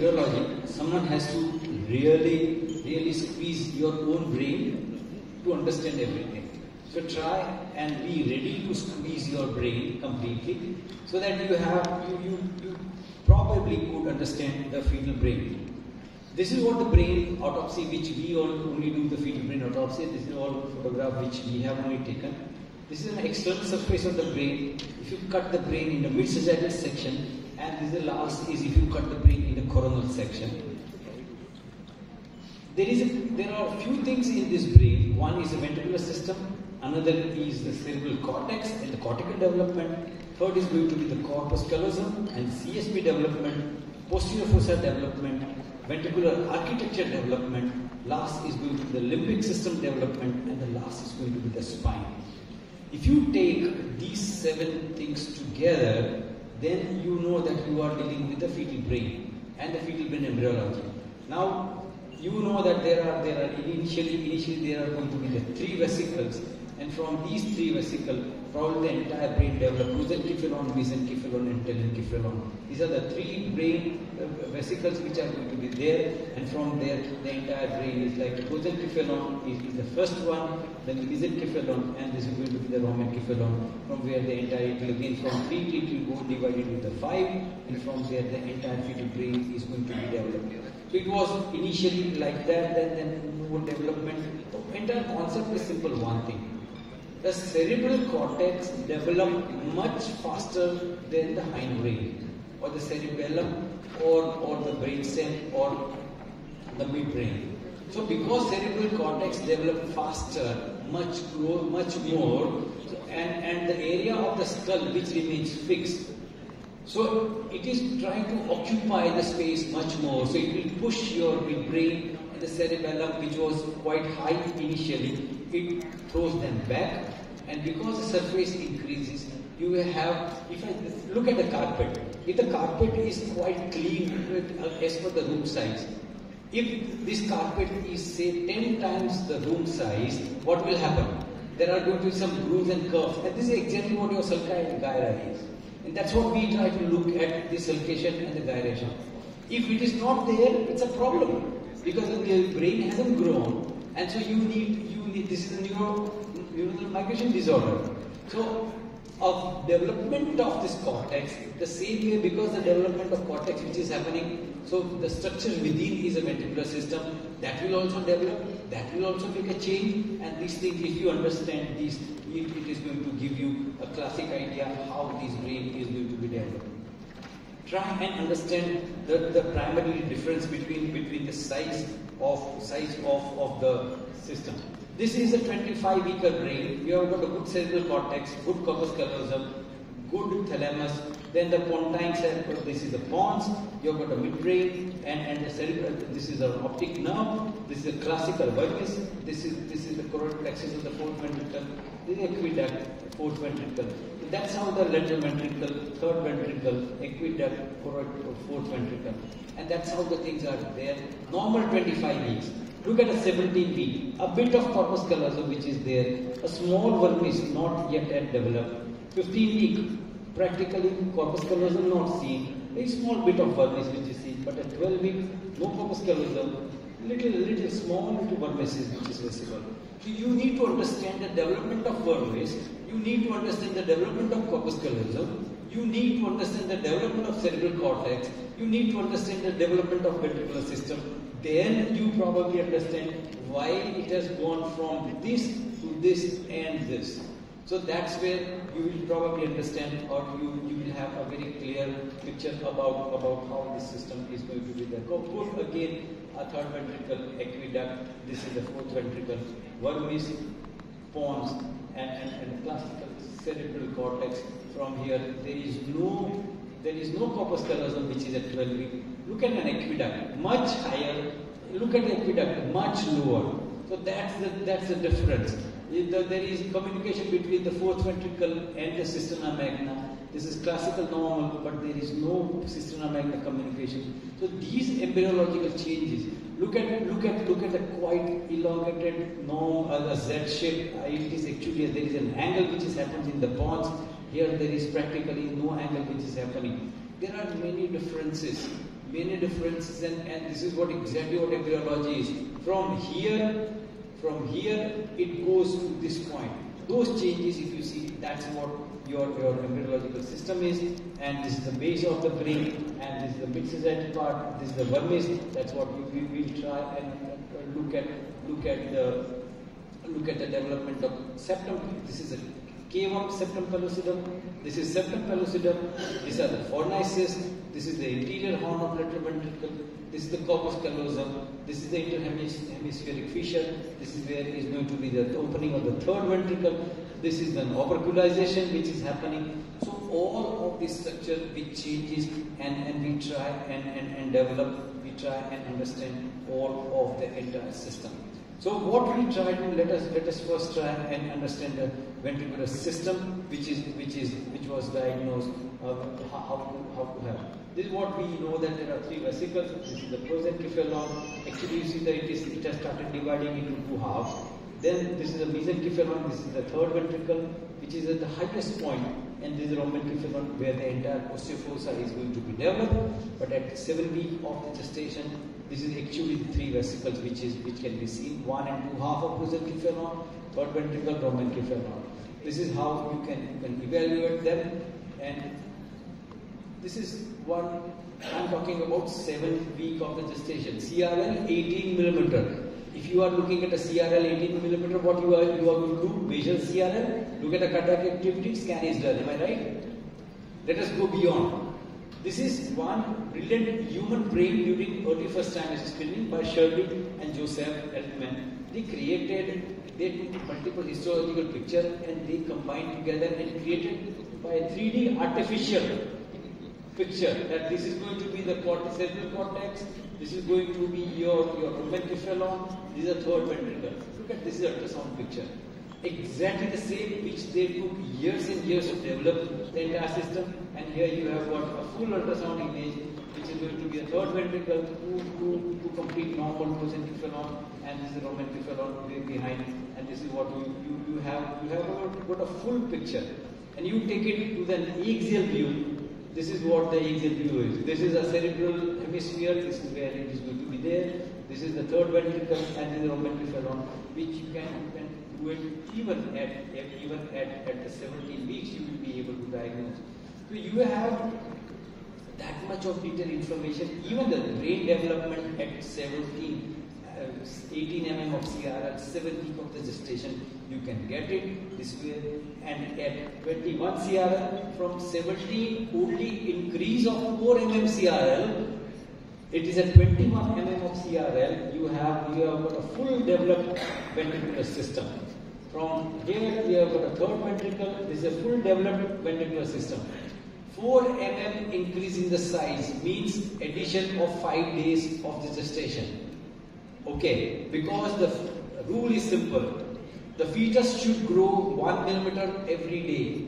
embryology, someone has to really squeeze your own brain to understand everything. So try and be ready to squeeze your brain completely, so that you probably could understand the fetal brain. This is what the brain autopsy, which we only do the fetal brain autopsy. This is all photograph which we have only taken. This is an external surface of the brain. If you cut the brain in the mid-sagittal section, and this is the last is if you cut the brain in the coronal section. There are a few things in this brain. One is the ventricular system, another is the cerebral cortex and the cortical development. Third is going to be the corpus callosum and CSP development, posterior fossa development, ventricular architecture development. Last is going to be the limbic system development, and the last is going to be the spine. If you take these 7 things together, then you know that you are dealing with the fetal brain and the fetal brain embryology. Now, you know that there are initially there are going to be the 3 vesicles, and from these 3 vesicles, probably the entire brain develops prosencephalon, mesencephalon, and telencephalon. These are the 3 brain vesicles which are going to be there, and from there the entire brain is like prosencephalon is the first one, then the mesencephalon, and this is going to be the rhomencephalon, from where the entire, it will again from 3 it will go divided into the 5, and from there the entire fetal brain is going to be developed. So it was initially like that, then more development. The entire concept is simple, one thing. The cerebral cortex develops much faster than the hindbrain, or the cerebellum, or the brainstem, or the midbrain. So because cerebral cortex develops faster, much more, and the area of the skull which remains fixed, so it is trying to occupy the space much more. So it will push your midbrain and the cerebellum, which was quite high initially, it throws them back. And because the surface increases, you will have, if I look at the carpet, if the carpet is quite clean as per the room size, if this carpet is say 10 times the room size, what will happen? There are going to be some grooves and curves, and this is exactly what your sulci and gyra is. And that's what we try to look at, the sulcation and the gyration. If it is not there, it's a problem, because the brain hasn't grown, and so you need this is a neural migration disorder. So, of development of this cortex, the same way, because the development of cortex which is happening, so the structure within is a ventricular system, that will also develop, that will also make a change, and these things, if you understand these, it is going to give you a classic idea how this brain is going to be developed. Try and understand the primary difference between the size of the system. This is a 25-acre brain. You have got a good cerebral cortex, good corpus callosum, good thalamus. Then the pontine circle, this is the pons. You have got a midbrain and the cerebral. This is an optic nerve. This is a classical vermis. This is the choroid plexus of the fourth ventricle. This is aqueduct, fourth ventricle. That's how the lateral ventricle, third ventricle, aqueduct, choroid, fourth ventricle. And that's how the things are there. Normal 25 weeks. Look at a 17-week, a bit of corpus callosum which is there, a small vermis not yet developed. 15-week, practically corpus callosum not seen, a small bit of vermis which is seen, but at 12-week, no corpus callosum, little small vermis which is visible. So you need to understand the development of vermis, you need to understand the development of corpus callosum, you need to understand the development of cerebral cortex, you need to understand the development of ventricular system. Then you probably understand why it has gone from this to this and this. So that's where you will probably understand, or you will have a very clear picture about how this system is going to be there. Go again, a third ventricle, aqueduct, this is the fourth ventricle, vermis, pons, and classical cerebral cortex. From here, there is no corpus callosum which is at 12 weeks. Look at an aqueduct, much higher. Look at the aqueduct, much lower. So that's the difference. There is communication between the fourth ventricle and the cisterna magna. This is classical normal, but there is no cisterna magna communication. So these embryological changes. Look at the quite elongated a Z shape. It is actually there is an angle which is happens in the pons. Here there is practically no angle which is happening. There are many differences many differences, and this is what exactly what embryology is. From here it goes to this point. Those changes, if you see, that's what your embryological system is, and this is the base of the brain, and this is the mid-society part, this is the vermis. That's what we will try and look at the development of septum. This is a K1 septum pellucidum, this is septum pellucidum, these are the fornices, this is the interior horn of lateral ventricle, this is the corpus callosum, this is the interhemispheric fissure, this is where is going to be the opening of the third ventricle, this is the operculization which is happening. So all of this structure which changes, and we try and develop, we try and understand all of the entire system. So what we try to let us first try and understand the ventricular system, which was diagnosed, how to have. This is what we know, that there are three vesicles. This is the prosencephalon. Actually, you see that it has started dividing into two halves. Then this is the mesencephalon. This is the third ventricle, which is at the highest point, and this is the romencephalon, where the entire osteofossa is going to be developed. But at 7 weeks of the gestation, this is actually the three vesicles which can be seen. 1 and 2 half of prosencephalon, third ventricle, romencephalon. This is how you can evaluate them. And this is what I'm talking about, 7 weeks of the gestation. CRL 18 millimeter. If you are looking at a CRL 18 millimeter, what you are going to do? Measure CRL, look at the cardiac activity, scan is done. Am I right? Let us go beyond. This is one brilliant human brain during 31st trimester screening by Shirley and Joseph Altman. They took multiple histological pictures and they combined together and created by a 3D artificial picture that this is going to be the cerebral cortex, this is going to be your romencephalon, this is the third ventricle. Look at this ultrasound picture. Exactly the same which they took years and years to develop the entire system, and here you have got a full ultrasound image which is going to be the third ventricle, two complete normal prosencephalon, and this is the romencephalon behind, and this is what you have got a full picture, and you take it to the axial view. This is what the axial view is. This is a cerebral hemisphere, this is where it is going to be there. This is the third ventricle, and this is the romencephalon, which you can do it even at the 17 weeks you will be able to diagnose. So you have that much of detailed information. Even the brain development at 18 mm of CRL, 7 weeks of the gestation, you can get it this way. And at 21 CRL, from 17 only increase of 4 mm CRL, it is at 21 mm of CRL, you have got a full developed ventricular system. From here, we have got a third ventricle, this is a full developed ventricular system. 4 mm increase in the size means addition of 5 days of the gestation. Okay, because the rule is simple. The fetus should grow 1 millimeter every day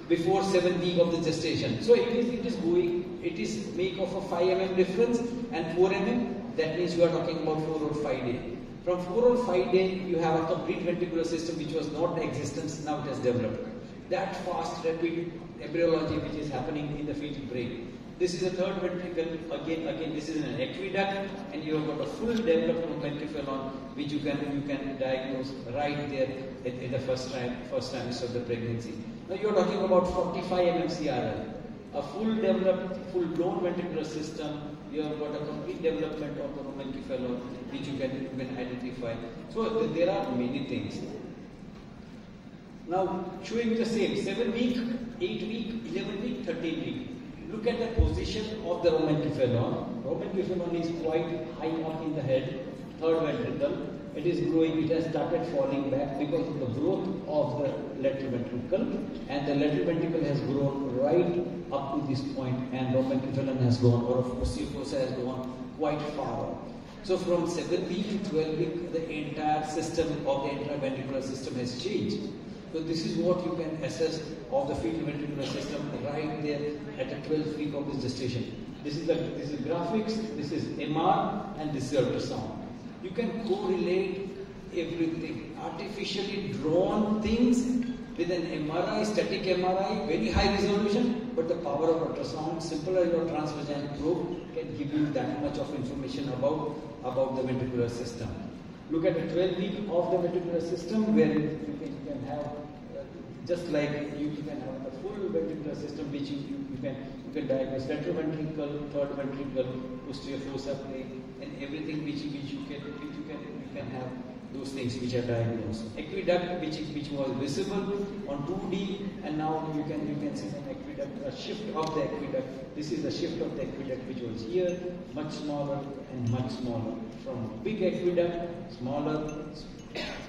before 7 weeks of the gestation. So it is make of a 5 mm difference and 4 mm, that means you are talking about 4 or 5 days. From 4 or 5 days, you have a complete ventricular system which was not in existence, now it has developed. That fast, rapid embryology which is happening in the fetal brain. This is the third ventricle, again this is an aqueduct, and you have got a full developed romencephalon which you can diagnose right there in the first trimester of the pregnancy. Now you are talking about 45 mm CRL, a full developed, full blown ventricular system. You have got a complete development of the romencephalon which you can identify. So there are many things. Now showing the same 7 week, 8 week, 11 week, 13 week. Look at the position of the romencephalon. Romencephalon is quite high up in the head, third ventricle. It is growing, it has started falling back because of the growth of the lateral ventricle, and the lateral ventricle has grown right up to this point, and romencephalon has gone, or osteofossa has gone quite far. So from 7 week to 12 week, the entire system of the intraventricular system has changed. So this is what you can assess of the fetal ventricular system right there at the 12th week of the gestation. This is graphics, this is MR, and this is ultrasound. You can correlate everything, artificially drawn things with an MRI, static MRI, very high resolution, but the power of ultrasound, simpler your transvaginal probe, can give you that much of information about the ventricular system. Look at the 12 week of the ventricular system, where you can have just like you can have the full ventricular system, which you can diagnose lateral ventricle, third ventricle, posterior fossa plate, and everything which you can have those things which are diagnosed. Aqueduct, which was visible on 2D, and now you can see an aqueduct, a shift of the aqueduct. This is the shift of the aqueduct which was here, much smaller and much smaller. From big aqueduct, smaller,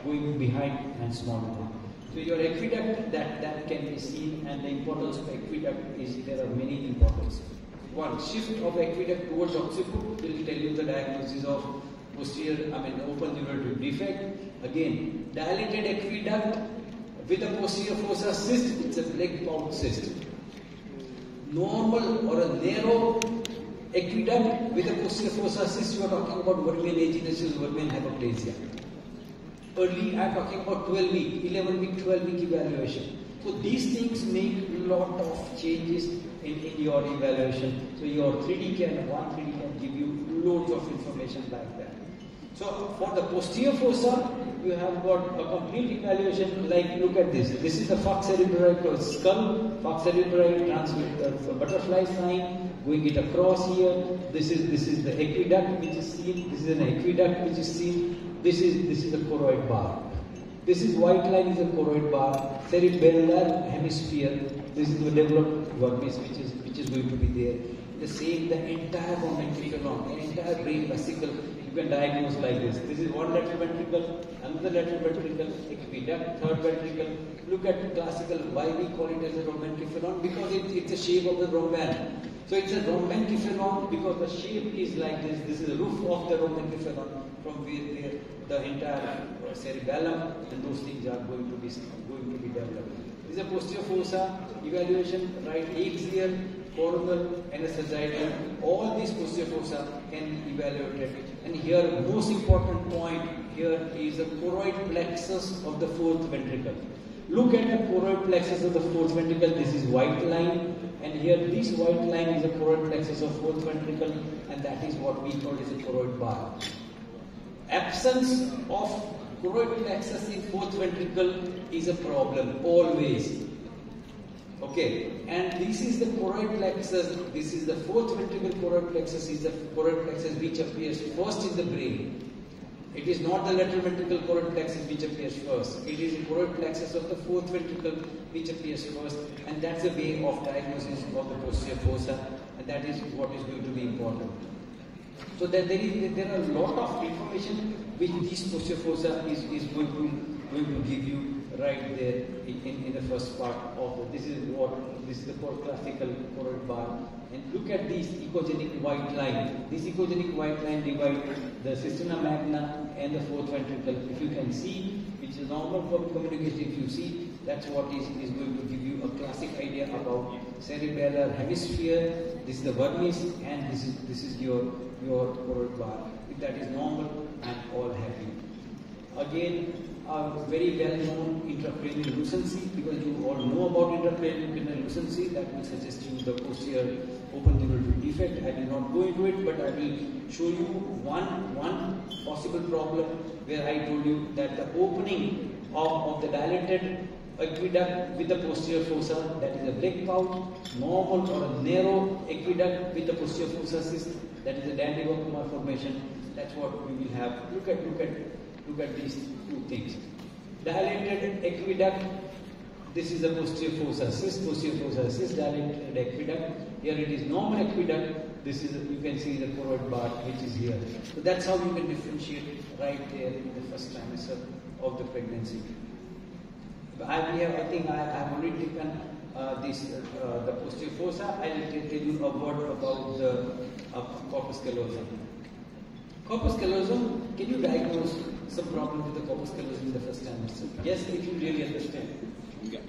going behind and smaller. So your aqueduct, that can be seen, and the importance of aqueduct is, there are many importance. One, shift of aqueduct towards occiput will tell you the diagnosis of posterior, open neurologic defect. Again, dilated aqueduct with a posterior fossa cyst, it's a leg pouch cyst. Normal or a narrow aqueduct with a posterior fossa cyst, you are talking about vermian agenesis, vermian hyperplasia. Early, I am talking about 12 week, 11 week, 12 week evaluation. So these things make a lot of changes in your evaluation. So your 3D can give you loads of information like that. So for the posterior fossa, you have got a complete evaluation. Like, look at this. This is the falx cerebri skull, falx cerebri transmit the butterfly sign, going it across here. This is the aqueduct which is seen. This is an aqueduct which is seen. This is the choroid bar. This is white line is a choroid bar. Cerebellar hemisphere. This is the developed vermis which is going to be there. The same, the entire ventricle, the entire brain vesicle, you can diagnose like this. This is one lateral ventricle, another lateral ventricle, aqueduct, third ventricle. Look at classical, why we call it as a rhombencephalon? Because it's the shape of the rhomban. So it's a rhombencephalon because the shape is like this. This is the roof of the rhombencephalon, from where the entire cerebellum and those things are going to be developed. This is a posterior fossa evaluation, right axial, coronal, anesthesical. All these posterior fossa can be evaluated. And here, most important point here is the choroid plexus of the fourth ventricle. Look at the choroid plexus of the fourth ventricle. This is white line, and here this white line is the choroid plexus of fourth ventricle, and that is what we call as a choroid bar. Absence of choroid plexus in fourth ventricle is a problem, always. Okay, and this is the choroid plexus, this is the fourth ventricle choroid plexus, is the choroid plexus which appears first in the brain. It is not the lateral ventricle choroid plexus which appears first. It is the choroid plexus of the fourth ventricle which appears first, and that's the way of diagnosis of the posterior fossa, and that is what is going to be important. So that there are a lot of information which this posterior fossa is going to give you right there in the first part of the, this is the classical choroid bar. And look at this echogenic white line. This echogenic white line divides the cisterna magna and the fourth ventricle. If you can see, which is normal for communication, if you see, that's what is going to give you a classic idea about cerebellar hemisphere. This is the vermis, and this is your choroid bar. If that is normal, I'm all happy. Again, a very well-known intracranial lucency, because you all know about intracranial lucency, that will suggest you the posterior open neurologic defect. I will not go into it, but I will show you one possible problem where I told you that the opening of the dilated aqueduct with the posterior fossa, that is a leg pouch, normal or a narrow aqueduct with the posterior fossa cyst, that is a Dandy-Walker malformation. That's what we will have. Look at these two things. Dilated aqueduct, this is the posterior fossa cyst, dilated aqueduct. Here it is normal aqueduct. This is, you can see the choroid bar which is here. So that's how you can differentiate right there in the first trimester of the pregnancy. I think I have already taken the posterior fossa. I will tell you a word about the corpus callosum. Corpus callosum, can you diagnose some problem with the corpus callosum in the first trimester? Yes, if you really understand.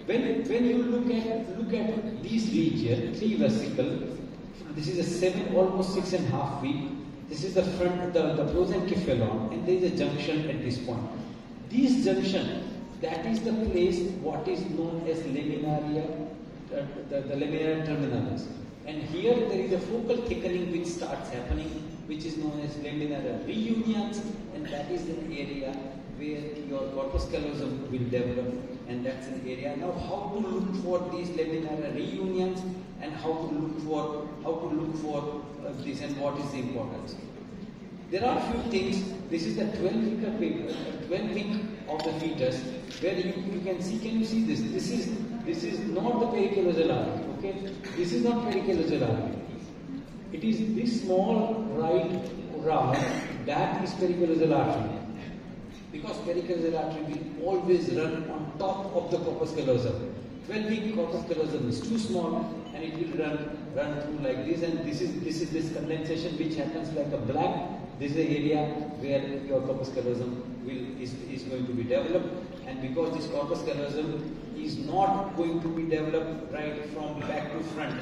When you look at these regions, 3 vesicle, this is a almost 6.5 week. This is the front, the prosencephalon, and there is a junction at this point. This junction, that is the place what is known as laminaria, the lamina terminalis. And here there is a focal thickening which starts happening, which is known as lamina reunions, and that is an area where your corpus callosum will develop, and that's an area. Now, how to look for these laminar reunions, and how to look for this, and what is the importance? There are a few things. This is the 12 week of the fetus, where you can see. Can you see this? This is not the pericallosal artery. Okay, this is not pericallosal artery. It is this small right round that is pericallosal artery. Because pericallosal artery will always run on top of the corpus callosum. 12-week corpus callosum is too small, and it will run through like this. And this is this condensation which happens like a black. This is the area where your corpus callosum is going to be developed. And because this corpus callosum is not going to be developed right from back to front,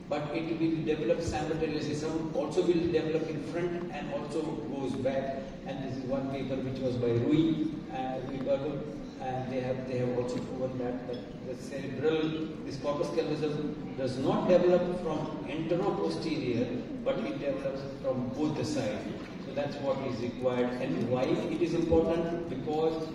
but it will develop simultaneously. Some also will develop in front and also goes back. And this is one paper which was by Rui Bergel, and they have also proven that the cerebral, this corpus callosum does not develop from antero-posterior, but it develops from both the sides. So that's what is required. And why it is important? Because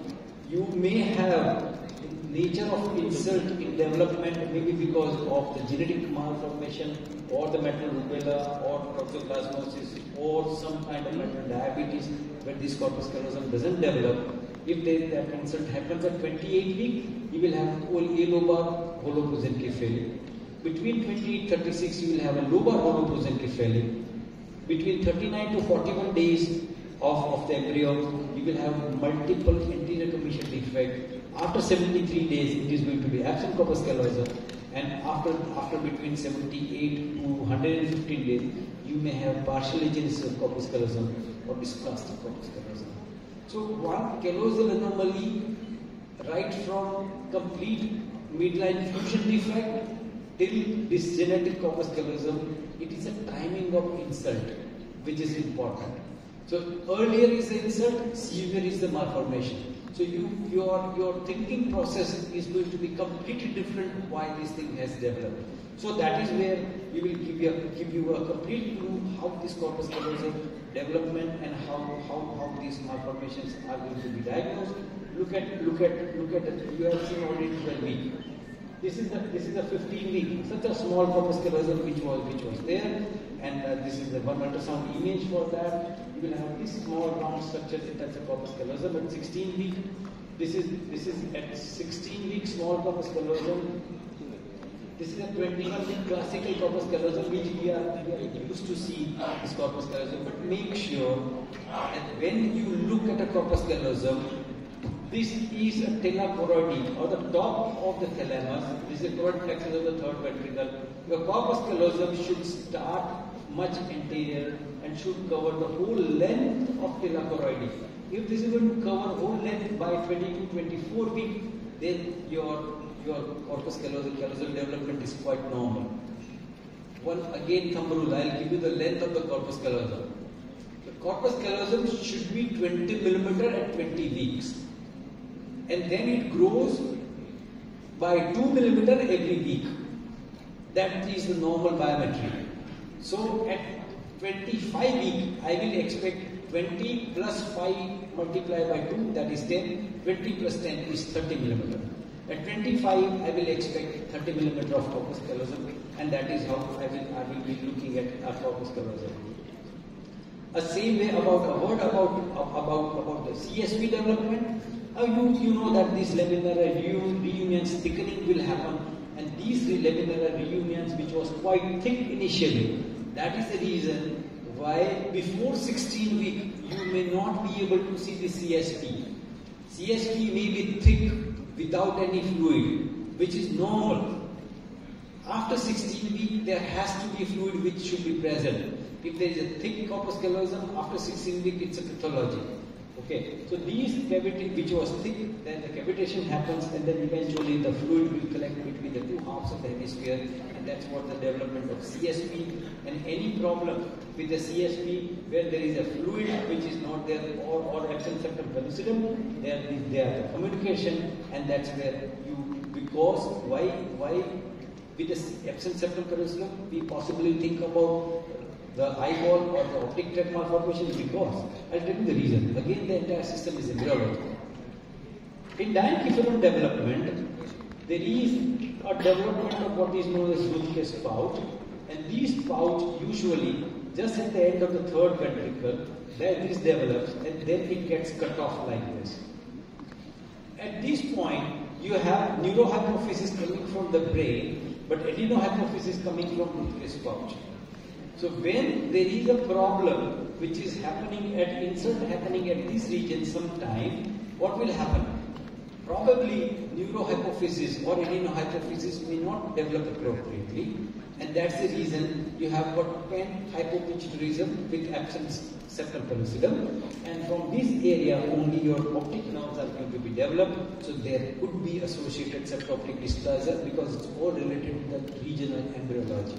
you may have nature of insult in development, maybe because of the genetic malformation or the maternal rubella or toxoplasmosis or some kind of maternal diabetes where this corpus callosum doesn't develop. If that insult happens at 28 weeks, you will have a lobar holoprosencephaly. Between 28-36, you will have a lobar holoprosencephaly. Between 39 to 41 days of the embryo, you will have multiple anterior commission defect. After 73 days, it is going to be absent corpus callosum, and after between 78 to 115 days, you may have partial agenesis of corpus callosum or dysplastic corpus callosum. So one callosal anomaly, right from complete midline fusion defect till this genetic corpus callosum, it is a timing of insult which is important. So earlier is the insult, severe is the malformation. So your thinking process is going to be completely different why this thing has developed. So that is where we will give you a complete clue how this corpus callosum development and how these malformations are going to be diagnosed. Look at it. You have seen already 12 week. This is the 15 week. Such a small corpus callosum which was there, and this is the one ultrasound image for that. You will have this small round structure that's a corpus callosum at 16 week. This is at 16 week small corpus callosum. This is a 21 week classical corpus callosum which we are used to see this corpus callosum. But make sure that when you look at a corpus callosum, this is a telachoroid, or the top of the thalamus. This is a choroid plexus of the third ventricle. Your corpus callosum should start much anterior and should cover the whole length of telachoroid. If this is going to cover whole length by 22-24 weeks, then your corpus callosum development is quite normal. One again thumb rule, I will give you the length of the corpus callosum. The corpus callosum should be 20 millimeter at 20 weeks. And then it grows by 2 millimeter every week. That is the normal biometry. So at 25 weeks, I will expect 20 plus 5 multiplied by 2, that is 10. 20 plus 10 is 30 millimeter. At 25, I will expect 30 millimeter of corpus callosum, and that is how I will be looking at our corpus callosum. A same way about a word about the CSP development. You know that these laminar reunions thickening will happen, and these laminar reunions, which was quite thick initially, that is the reason why before 16 weeks you may not be able to see the CSP. CSP may be thick without any fluid, which is normal. After 16 weeks there has to be fluid which should be present. If there is a thick corpus callosum, after 16 weeks it's a pathology. Okay, so these cavity which was thick, then the cavitation happens, and then eventually the fluid will collect between the two halves of the hemisphere, and that's what the development of CSP. And any problem with the CSP where there is a fluid which is not there or absent septum pellucidum, there is the communication, and that's where because why With the absent septum callosum, we possibly think about the eyeball or the optic tract malformation because I'll tell you the reason. Again, the entire system is embryological. In diencephalon development, there is a development of what is known as root case pouch, and these pouch usually just at the end of the third ventricle, where this develops, and then it gets cut off like this. At this point, you have neurohypophysis coming from the brain, but adenohypophysis coming from root case pouch. So when there is a problem which is happening at insert happening at this region sometime, what will happen? Probably neurohypophysis or adenohypophysis may not develop appropriately, and that's the reason you have got panhypopituitarism with absence septum pellucidum, and from this area only your optic nerves are going to be developed, so there could be associated septoptic dysplasia because it's all related to the regional embryology.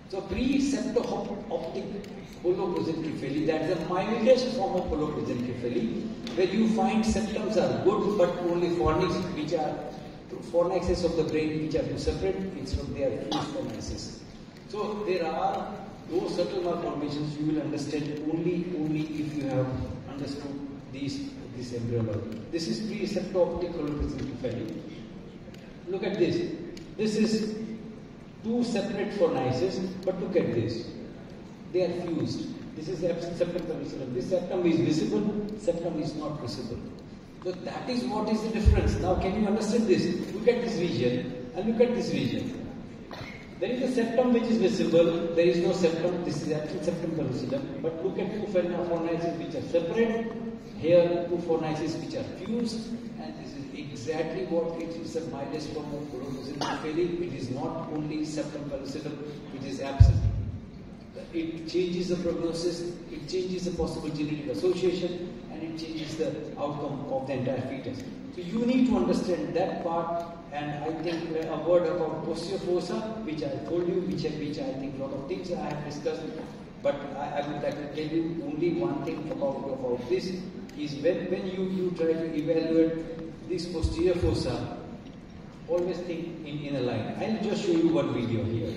So pre-septo-optic holoprosencephaly, that's the mildest form of holoprosencephaly, where you find septums are good, but only fornix, which are fornixes of the brain, which are two separate, instead of they are fused fornixes. So there are those subtle malformations you will understand only if you have understood this embryology. This is pre-septo-optic holoprosencephaly. Look at this. This is two separate fornices, but look at this. They are fused. This is absent septum pellucidum. This septum is visible, septum is not visible. So that is what is the difference. Now can you understand this? Look at this region and look at this region. There is a septum which is visible, there is no septum, this is absent septum pellucidum. But look at two fornices which are separate. Here two fornices which are fused, and this is exactly what it is, the mildest form of holoprosencephaly. It is not only septum pellucidum which is absent. It changes the prognosis, it changes the possible genetic association, and it changes the outcome of the entire fetus. So you need to understand that part, and I think a word about posterior fossa, which I told you, which I think a lot of things I have discussed, but I would like to tell you only one thing about this, is when you try to evaluate this posterior fossa, always think in a line. I'll just show you one video here.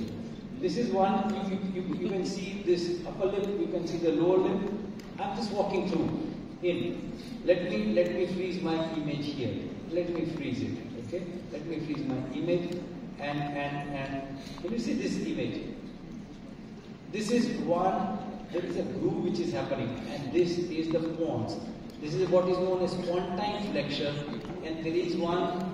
This is one, you can see this upper lip, you can see the lower lip. I'm just walking through. Let me freeze my image here. Let me freeze it. Okay? Let me freeze my image, and can you see this image? This is one, there is a groove which is happening, and this is the pons. This is what is known as pontine flexion, and there is one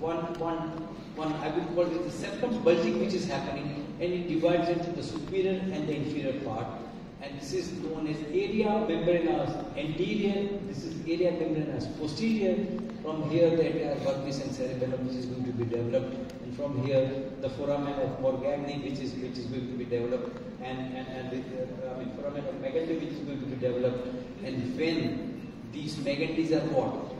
I will call it the septum bulging which is happening, and it divides into the superior and the inferior part. And this is known as area membranous anterior, this is area membranous posterior. From here the entire vermis and cerebellum which is going to be developed, and from here the foramen of Morgagni which is going to be developed, and foramen of Megandy which is going to be developed. And when these Megandys are what?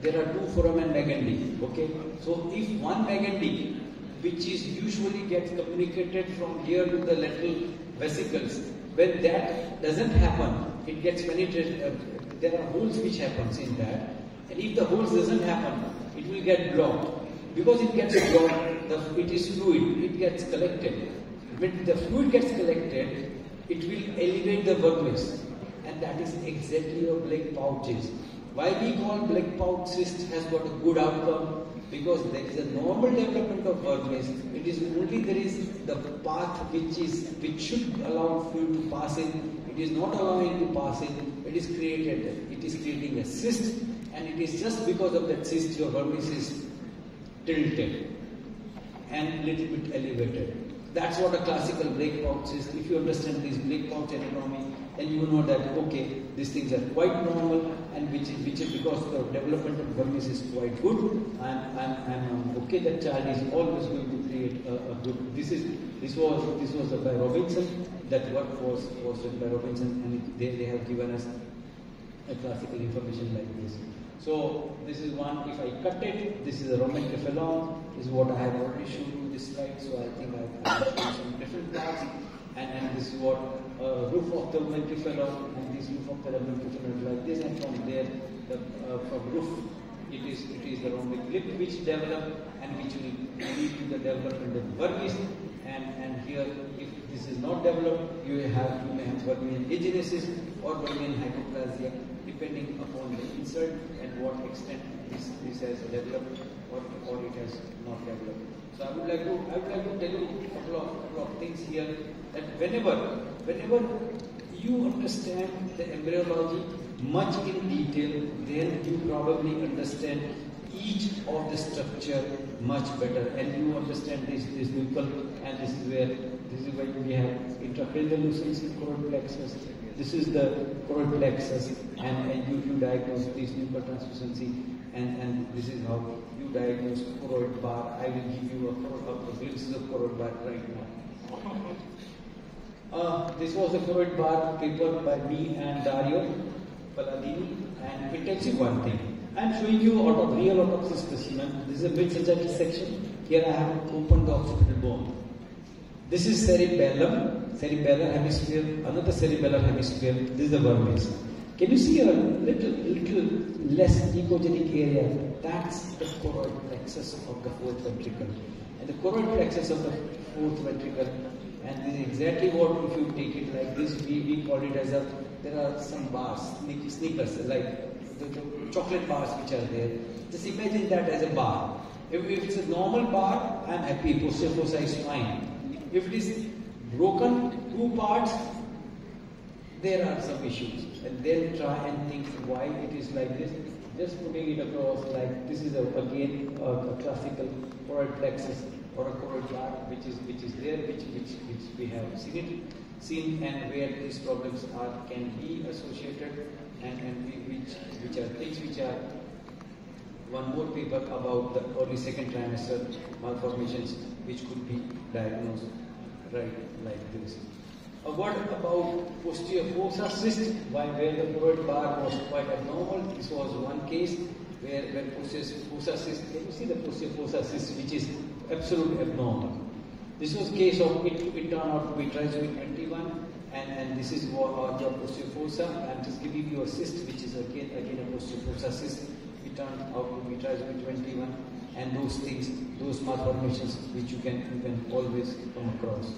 There are two foramen Megandy, okay? So if one Megandy, which is usually gets communicated from here to the lateral vesicles, when that doesn't happen, it gets penetrated, there are holes which happens in that, and if the holes doesn't happen, it will get blocked. Because it gets blocked, it is fluid, it gets collected. When the fluid gets collected, it will elevate the vermis, and that is exactly what black pouch is. Why we call black pouch cyst has got a good outcome? Because there is a normal development of vermis. It is only there is the path which should allow fluid to pass in. It is not allowing to pass in. It is creating a cyst, and it is just because of that cyst your vermis is tilted and little bit elevated. That's what a classical black pouch is. If you understand this black pouch anatomy, then you know that okay, these things are quite normal, and which is because the development of vermis is quite good. I'm okay. That child is always going to create a good. This was by Robinson. That work was done by Robinson, and they have given us a classical information like this. So this is one. If I cut it, this is a romencephalon. This is what I have already shown you this slide. So I think I've shown some different parts, and this is what roof of the romencephalon, and this roof of the romencephalon like this, and from there from roof it is the rhombic lip which develop and which will lead to the development of vermis. And here, if this is not developed, you may have vermian agenesis or vermian hypoplasia, depending upon the insert and what extent this has developed or it has not developed. So I would like to tell you a couple of things here, that whenever you understand the embryology much in detail, then you probably understand each of the structure much better, and you understand this nipple, and this is where we have intracranial lucency, choroid plexus. This is the choroid plexus, and you diagnose this nipple translucency, and this is how you diagnose choroid bar. I will give you a glimpse of choroid bar right now. This was the choroid bar paper by me and Dario Palladini, and it tells you one thing. I am showing you real autopsy specimen. This is a mid-sagittal section. Here I have opened the occipital bone. This is cerebellar hemisphere, another cerebellar hemisphere. This is the vermis. Can you see a little less ecogenic area? That's the choroid plexus of the fourth ventricle. And the choroid plexus of the fourth ventricle, and this is exactly what, if you take it like this, we call it as there are some bars, sneakers, like the chocolate bars which are there. Just imagine that as a bar. If it's a normal bar, I am happy, posterior fossa is fine. If it is broken, two parts, there are some issues. And then try and think why it is like this. Just putting it across like this is again a classical choroid plexus or a choroid bar which is there, which we have seen and where these problems can be associated, and which are things which are one more paper about the early second trimester malformations which could be diagnosed right like this. A word about posterior fossa cyst, where the choroid bar was quite abnormal. This was one case where posterior fossa cyst, can you see the posterior fossa cyst which is absolutely abnormal. This was case of it turned out to be trisomy 21, and this is our posterior fossa. I'm just giving you a cyst which is again a posterior fossa cyst. It turned out to be trisomy 21, and those things, those malformations which you can always come across.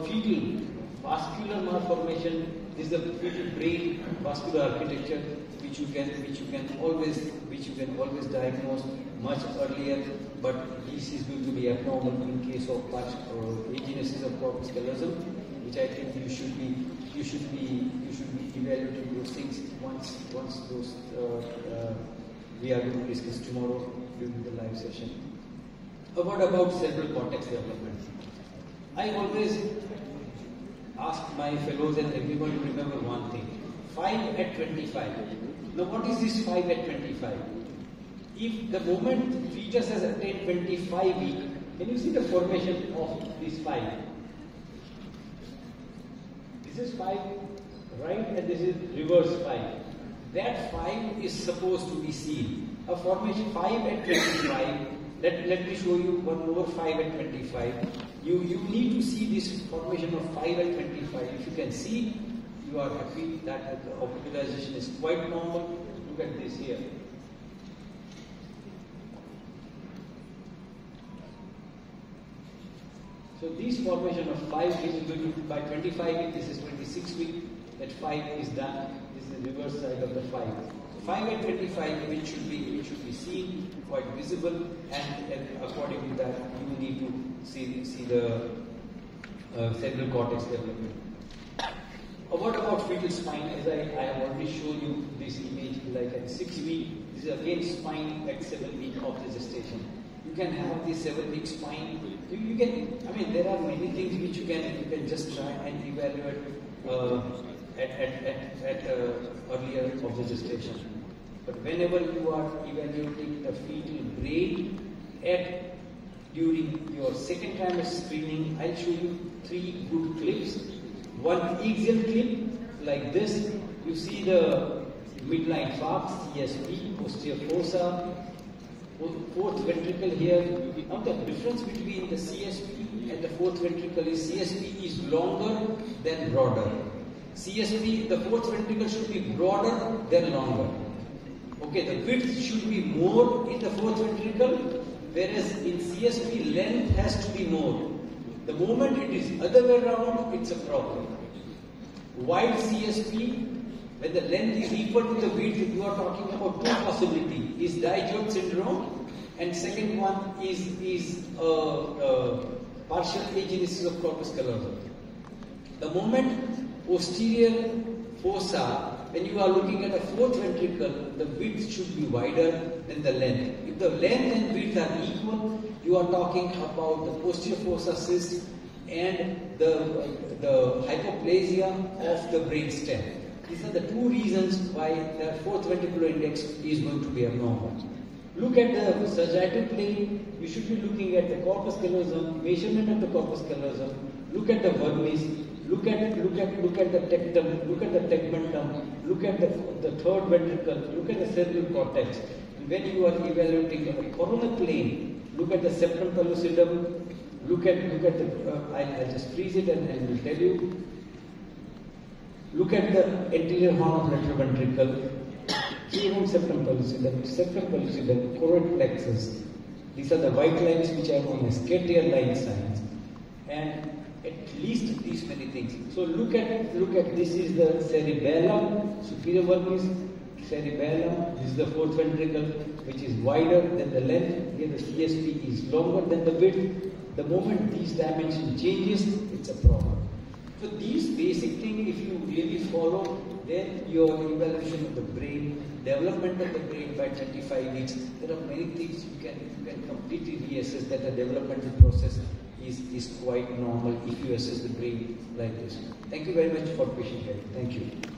Fetal vascular malformation is the fetal brain vascular architecture which you can always diagnose much earlier, but this is going to be abnormal in case of agenesis of corpus callosum, which I think you should be evaluating those things once those we are going to discuss tomorrow during the live session. What about cerebral cortex development? I always ask my fellows and everyone to remember one thing: 5 at 25. Now, what is this 5 at 25? If the moment fetus has attained 25 weeks, can you see the formation of this 5? This is 5, right, and this is reverse 5. That 5 is supposed to be seen. A formation 5 at 25. Let me show you one more 5 at 25. You need to see this formation of 5 at 25. If you can see, you are happy that the orbitalization is quite normal. Look at this here. So this formation of 5 is going to, by 25 week, this is 26 week, that 5 is done. This is the reverse side of the 5. So 5 at 25, which should be seen, quite visible, and according to that, you need to see the cerebral cortex development. What about fetal spine? As I have already shown you this image, like at 6 weeks, this is again spine at 7 weeks of the gestation. You can have this 7-week spine. You can, I mean, there are many things which you can just try and evaluate at earlier of the gestation. But whenever you are evaluating the fetal brain during your second trimester screening, I'll show you 3 good clips. One axial clip like this. You see the midline falx, CSP, posterior fossa, fourth ventricle here. Now the difference between the CSP and the fourth ventricle is CSP is longer than broader. CSP, the fourth ventricle should be broader than longer. Okay, the width should be more in the fourth ventricle, whereas in CSP length has to be more. The moment it is other way around, it's a problem. Wide CSP, when the length is equal to the width, you are talking about two possibilities. Is Digeorge syndrome, and second one is partial agenesis of corpus callosum. The moment posterior fossa, when you are looking at a fourth ventricle, the width should be wider than the length. If the length and width are equal, you are talking about the posterior fossa cyst and the hypoplasia of the brainstem. These are the two reasons why the fourth ventricular index is going to be abnormal. Look at the sagittal plane. You should be looking at the corpus callosum, measurement of the corpus callosum. Look at the vermis. Look at the tectum. Look at the tegmentum. Look at the third ventricle. Look at the cerebral cortex. And when you are evaluating the coronal plane, look at the septum pellucidum. Look at the. I'll just freeze it and will tell you. Look at the anterior horn of lateral ventricle, septum pellucidum, choroid plexus. These are the white lines which are known as Ketier line signs, and at least these many things. So look at this is the cerebellum, superior vermis, cerebellum. This is the fourth ventricle, which is wider than the length. Here the CSP is longer than the width. The moment these dimension changes, it's a problem. So these basic things, if you really follow, then your evaluation of the brain, development of the brain by 25 weeks, there are many things you can completely reassess that the developmental process is quite normal if you assess the brain like this. Thank you very much for patient hearing. Thank you.